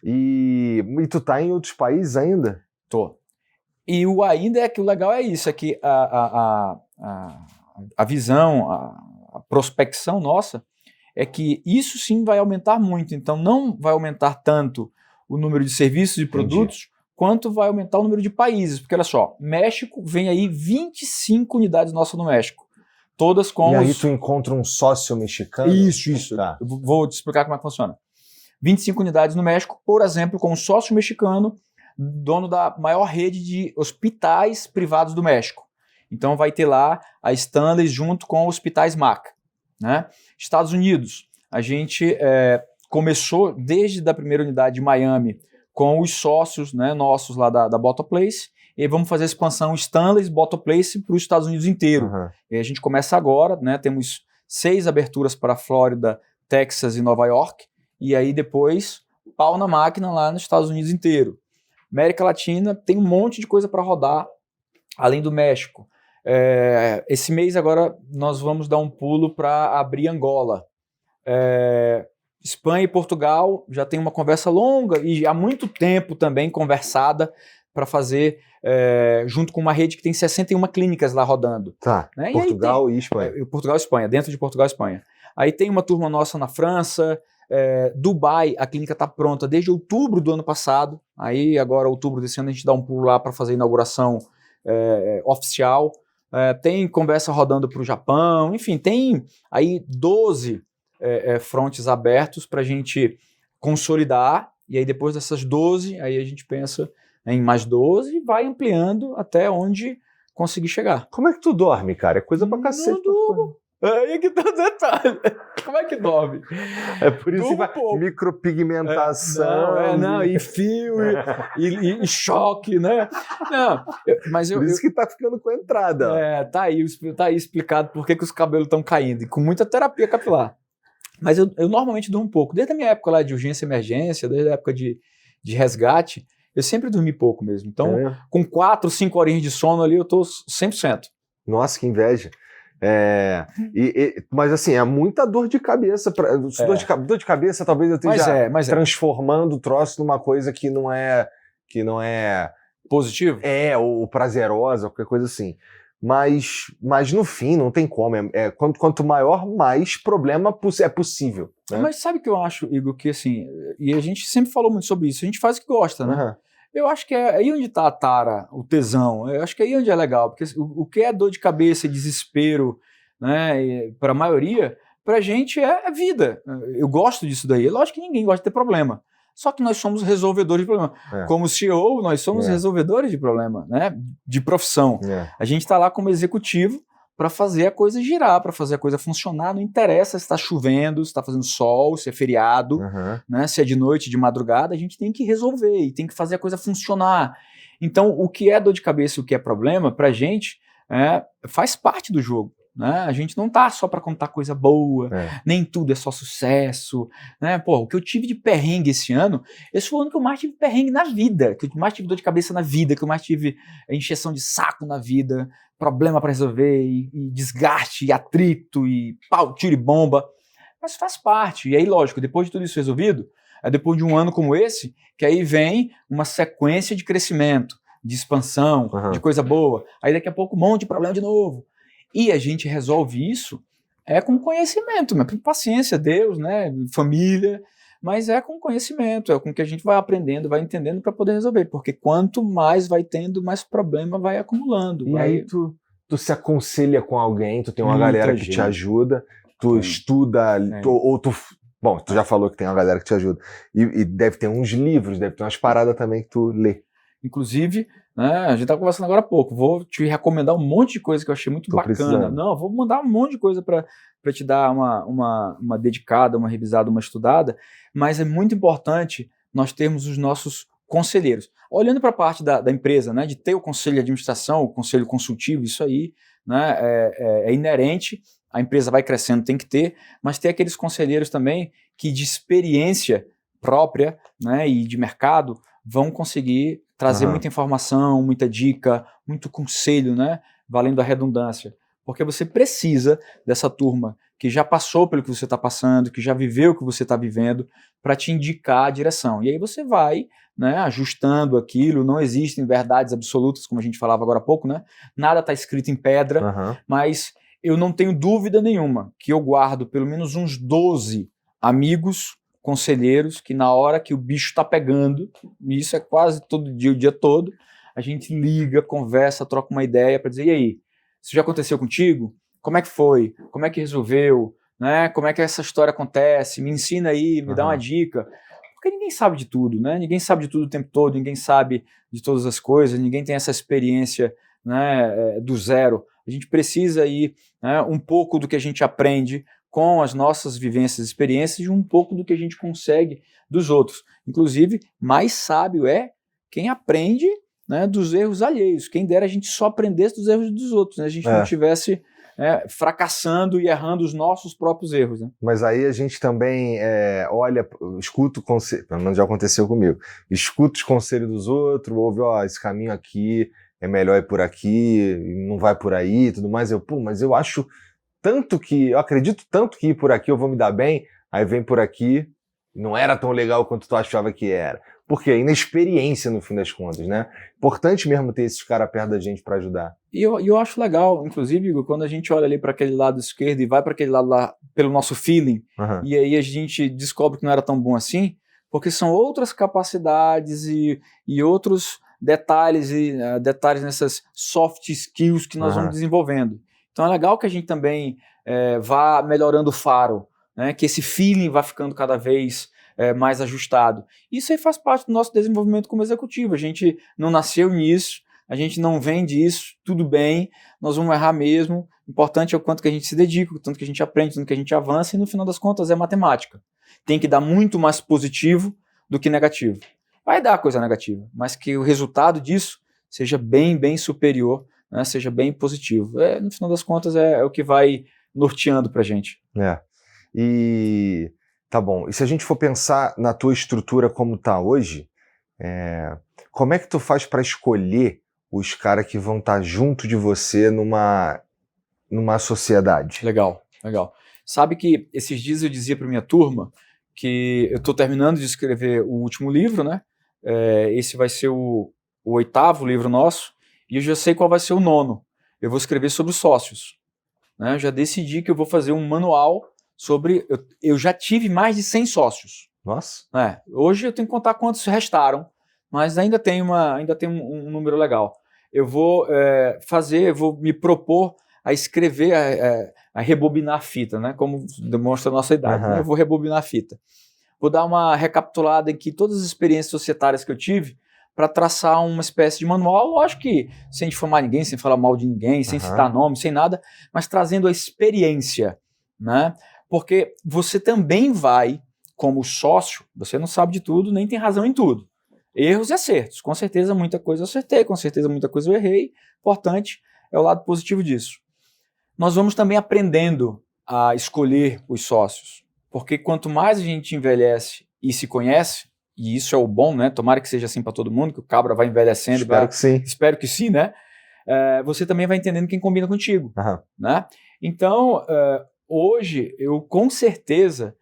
E tu tá em outros países ainda? Tô. E o ainda é que o legal é isso, é que a visão, a prospecção nossa é que isso sim vai aumentar muito. Então não vai aumentar tanto o número de serviços e produtos, quanto vai aumentar o número de países. Porque olha só, México vem aí 25 unidades nossas no México. Todas com E aí tu encontra um sócio mexicano? Isso. Tá. Eu vou te explicar como é que funciona. 25 unidades no México, por exemplo, com um sócio mexicano, dono da maior rede de hospitais privados do México. Então vai ter lá a Stanley junto com hospitais Mac. Né? Estados Unidos, a gente começou desde a primeira unidade de Miami com os sócios, né, nossos lá da Botoplace, e vamos fazer a expansão Stanley, Botoplace para os Estados Unidos inteiro. Uhum. E a gente começa agora, né, temos 6 aberturas para Flórida, Texas e Nova York, e aí depois pau na máquina lá nos Estados Unidos inteiro. América Latina tem um monte de coisa para rodar, além do México. Esse mês agora nós vamos dar um pulo para abrir Angola. Espanha e Portugal já tem uma conversa longa e há muito tempo também conversada para fazer junto com uma rede que tem 61 clínicas lá rodando. Tá, né? Portugal e Espanha. Portugal e Espanha, dentro de Portugal e Espanha. Aí tem uma turma nossa na França, Dubai, a clínica está pronta desde outubro do ano passado, aí agora outubro desse ano a gente dá um pulo lá para fazer a inauguração oficial. Tem conversa rodando para o Japão, enfim, tem aí 12 frontes abertos para a gente consolidar, e aí depois dessas 12, aí a gente pensa em mais 12 e vai ampliando até onde conseguir chegar. Como é que tu dorme, cara? É coisa pra cacete. Não durmo. Aí que tá o detalhe. Como é que dorme? É por isso que vai pouco. Micropigmentação. Não, e fio, e choque, né? Não, mas por isso que tá ficando com a entrada. Tá aí explicado por que os cabelos estão caindo, e com muita terapia capilar. Mas eu normalmente durmo um pouco. Desde a minha época lá de urgência e emergência, desde a época de resgate, eu sempre dormi pouco mesmo. Então, com 4, 5 horinhas de sono ali, eu tô 100%. Nossa, que inveja. Mas assim, é muita dor de cabeça. Dor de cabeça, talvez eu esteja transformando o troço numa coisa que não é positivo? Ou prazerosa, qualquer coisa assim. Mas no fim, não tem como. Quanto maior, mais problema é possível. Né? Mas sabe o que eu acho, Igor, que assim, e a gente sempre falou muito sobre isso, a gente faz o que gosta, né? Uhum. Eu acho que é aí onde está a tara, o tesão. Eu acho que é aí onde é legal, porque o que é dor de cabeça e desespero, né, para a maioria, para a gente é vida. Eu gosto disso daí. Lógico que ninguém gosta de ter problema. Só que nós somos resolvedores de problema. Como CEO, nós somos resolvedores de problema, né, de profissão. A gente está lá como executivo para fazer a coisa girar, para fazer a coisa funcionar. Não interessa se está chovendo, se está fazendo sol, se é feriado, né, se é de noite, de madrugada, a gente tem que resolver e tem que fazer a coisa funcionar. Então, o que é dor de cabeça e o que é problema, para a gente, faz parte do jogo. Né? A gente não tá só para contar coisa boa, nem tudo é só sucesso. Né? Pô, o que eu tive de perrengue esse ano foi o ano que eu mais tive perrengue na vida, que eu mais tive dor de cabeça na vida, que eu mais tive encheção de saco na vida, problema para resolver, e desgaste, e atrito, e pau, tiro e bomba. Mas faz parte. E aí, lógico, depois de tudo isso resolvido, depois de um ano como esse, que aí vem uma sequência de crescimento, de expansão, de coisa boa. Aí daqui a pouco um monte de problema de novo. E a gente resolve isso com conhecimento, com paciência, Deus, né, família, mas com conhecimento, é com que a gente vai aprendendo, vai entendendo para poder resolver, porque quanto mais vai tendo, mais problema vai acumulando. E aí tu se aconselha com alguém, tu tem uma galera que te ajuda, tu estuda, bom, tu já falou que tem uma galera que te ajuda, e deve ter uns livros, deve ter umas paradas também que tu lê. Inclusive, né, a gente tá conversando agora há pouco, vou te recomendar um monte de coisa que eu achei muito bacana. Precisando. Não, vou mandar um monte de coisa para te dar uma dedicada, uma revisada, uma estudada, mas é muito importante nós termos os nossos conselheiros. Olhando para a parte da empresa, né, de ter o conselho de administração, o conselho consultivo, isso aí, né, é inerente, a empresa vai crescendo, tem que ter, mas ter aqueles conselheiros também que de experiência própria, né, e de mercado vão conseguir trazer muita informação, muita dica, muito conselho, né, valendo a redundância, porque você precisa dessa turma que já passou pelo que você está passando, que já viveu o que você está vivendo, para te indicar a direção. E aí você vai, né, ajustando aquilo. Não existem verdades absolutas, como a gente falava agora há pouco, né? Nada está escrito em pedra, mas eu não tenho dúvida nenhuma que eu guardo pelo menos uns 12 amigos, conselheiros, que na hora que o bicho está pegando, e isso é quase todo dia, o dia todo, a gente liga, conversa, troca uma ideia para dizer, e aí, isso já aconteceu contigo? Como é que foi? Como é que resolveu? Né? Como é que essa história acontece? Me ensina aí, me dá uma dica. Porque ninguém sabe de tudo, né? Ninguém sabe de tudo o tempo todo, ninguém sabe de todas as coisas, ninguém tem essa experiência, né, do zero. A gente precisa ir, né, um pouco do que a gente aprende com as nossas vivências e experiências e um pouco do que a gente consegue dos outros. Inclusive, mais sábio é quem aprende, né, dos erros alheios. Quem dera a gente só aprendesse dos erros dos outros, né? A gente não estivesse fracassando e errando os nossos próprios erros. Né? Mas aí a gente também olha, escuta o conselho, pelo menos já aconteceu comigo, escuta os conselhos dos outros, ouve, esse caminho aqui é melhor ir por aqui, não vai por aí e tudo mais. Mas eu acho tanto que, eu acredito tanto que ir por aqui eu vou me dar bem, aí vem por aqui, não era tão legal quanto tu achava que era. Porque é inexperiência no fim das contas, né? Importante mesmo ter esses caras perto da gente para ajudar. E eu acho legal, inclusive, Igor, quando a gente olha ali para aquele lado esquerdo e vai para aquele lado lá pelo nosso feeling, e aí a gente descobre que não era tão bom assim, porque são outras capacidades e outros detalhes nessas soft skills que nós vamos desenvolvendo. Então é legal que a gente também vá melhorando o faro, né? Que esse feeling vá ficando cada vez mais ajustado. Isso aí faz parte do nosso desenvolvimento como executivo. A gente não nasceu nisso, a gente não vende isso, tudo bem, nós vamos errar mesmo. O importante é o quanto que a gente se dedica, o tanto que a gente aprende, o tanto que a gente avança, e no final das contas é matemática. Tem que dar muito mais positivo do que negativo. Vai dar coisa negativa, mas que o resultado disso seja bem, bem superior, né, seja bem positivo. No final das contas é o que vai norteando pra gente. E tá bom, e se a gente for pensar na tua estrutura como tá hoje, como é que tu faz para escolher os caras que vão estar junto de você numa sociedade? Legal. Sabe que esses dias eu dizia para minha turma que eu estou terminando de escrever o último livro, né? Esse vai ser o 8º livro nosso, e eu já sei qual vai ser o 9º. Eu vou escrever sobre os sócios. Né? Eu já decidi que eu vou fazer um manual sobre... Eu já tive mais de 100 sócios. Nossa! Hoje eu tenho que contar quantos restaram, mas ainda tem um número legal. Eu vou vou me propor a escrever, a rebobinar a fita, né? Como demonstra a nossa idade. Né? Eu vou rebobinar a fita. Vou dar uma recapitulada em que todas as experiências societárias que eu tive para traçar uma espécie de manual, lógico que sem difamar ninguém, sem falar mal de ninguém, sem citar nome, sem nada, mas trazendo a experiência, né? Porque você também vai, como sócio, você não sabe de tudo, nem tem razão em tudo. Erros e acertos. Com certeza muita coisa eu acertei, com certeza muita coisa eu errei. Importante é o lado positivo disso. Nós vamos também aprendendo a escolher os sócios, porque quanto mais a gente envelhece e se conhece, e isso é o bom, né? Tomara que seja assim para todo mundo, que o cabra vai envelhecendo. Espero que sim. Espero que sim, né? Você também vai entendendo quem combina contigo. Né? Então, hoje, eu com certeza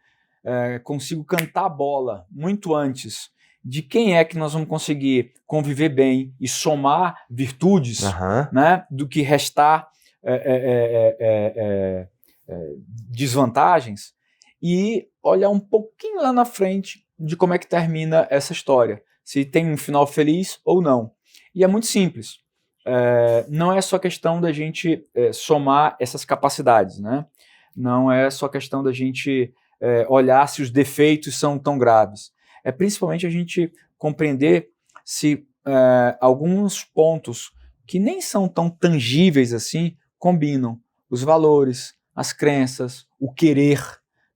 consigo cantar a bola muito antes de quem é que nós vamos conseguir conviver bem e somar virtudes, né, do que restar desvantagens, e olhar um pouquinho lá na frente de como é que termina essa história, se tem um final feliz ou não. E é muito simples. Não é só questão da gente somar essas capacidades, né? Não é só questão da gente olhar se os defeitos são tão graves. É principalmente a gente compreender se alguns pontos que nem são tão tangíveis assim combinam. Os valores, as crenças, o querer,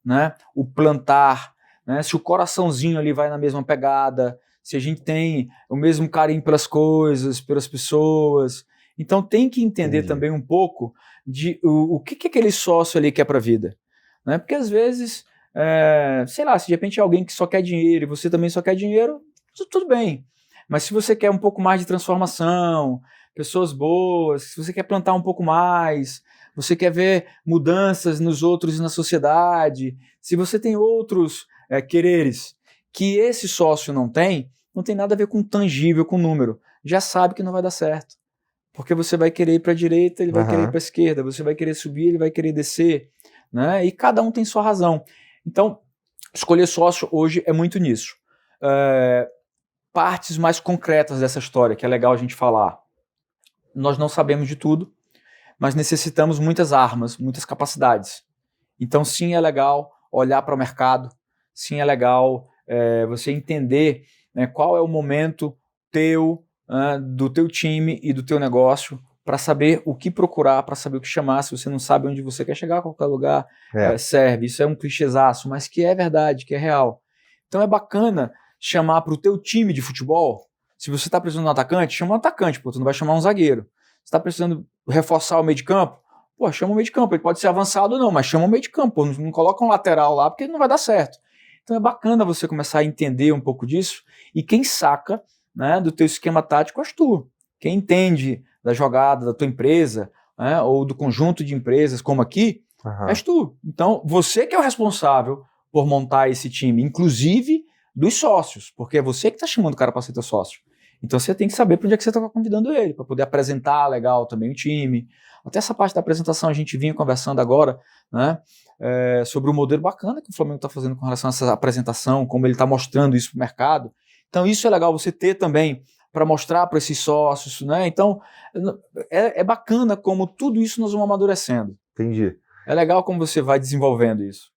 né? O plantar, né? Se o coraçãozinho ali vai na mesma pegada, se a gente tem o mesmo carinho pelas coisas, pelas pessoas. Então tem que entender também um pouco de o que aquele sócio ali quer para a vida. Né? Porque às vezes, sei lá, se de repente é alguém que só quer dinheiro e você também só quer dinheiro, tudo bem. Mas se você quer um pouco mais de transformação, pessoas boas, se você quer plantar um pouco mais, você quer ver mudanças nos outros e na sociedade, se você tem outros quereres que esse sócio não tem nada a ver com tangível, com número. Já sabe que não vai dar certo. Porque você vai querer ir para a direita, ele vai querer ir para a esquerda, você vai querer subir, ele vai querer descer, né? E cada um tem sua razão. Então, escolher sócio hoje é muito nisso. Partes mais concretas dessa história, que é legal a gente falar. Nós não sabemos de tudo, mas necessitamos muitas armas, muitas capacidades. Então, sim, é legal olhar para o mercado, sim, é legal você entender, né, qual é o momento do teu time e do teu negócio, para saber o que procurar, para saber o que chamar. Se você não sabe onde você quer chegar, a qualquer lugar serve. Isso é um clichêzaço, mas que é verdade, que é real. Então é bacana chamar para o teu time de futebol. Se você está precisando de um atacante, chama um atacante, tu não vai chamar um zagueiro. Se está precisando reforçar o meio de campo, chama o meio de campo. Ele pode ser avançado ou não, mas chama o meio de campo. Não coloca um lateral lá, porque não vai dar certo. Então é bacana você começar a entender um pouco disso, e quem saca, né, do teu esquema tático és tu. Quem entende da jogada da tua empresa, né, ou do conjunto de empresas, como aqui, és tu. Então, você que é o responsável por montar esse time, inclusive dos sócios, porque é você que está chamando o cara para ser teu sócio. Então, você tem que saber para onde é que você está convidando ele, para poder apresentar legal também o time. Até essa parte da apresentação a gente vinha conversando agora, né, sobre o modelo bacana que o Flamengo está fazendo com relação a essa apresentação, como ele está mostrando isso para o mercado. Então, isso é legal você ter também para mostrar para esses sócios, né? Então, é bacana como tudo isso nós vamos amadurecendo. Entendi. É legal como você vai desenvolvendo isso.